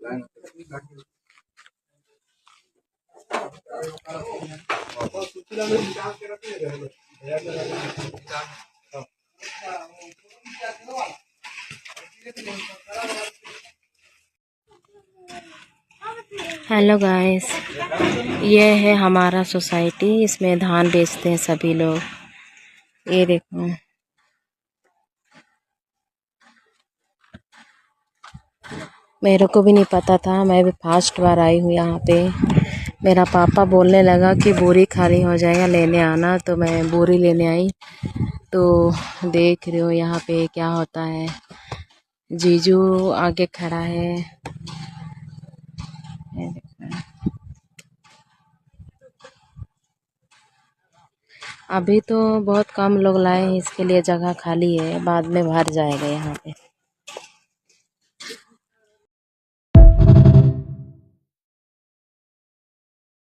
Hello guys, ये है हमारा सोसाइटी। इसमें धान बेचते हैं सभी लोग। ये देखो, मेरे को भी नहीं पता था, मैं भी फर्स्ट बार आई हूँ यहाँ पे। मेरा पापा बोलने लगा कि बोरी खाली हो जाएगा, लेने आना, तो मैं बोरी लेने आई। तो देख रहे हो यहाँ पे क्या होता है। जीजू आगे खड़ा है। अभी तो बहुत कम लोग लाए हैं, इसके लिए जगह खाली है, बाद में भर जाएगा यहाँ पे।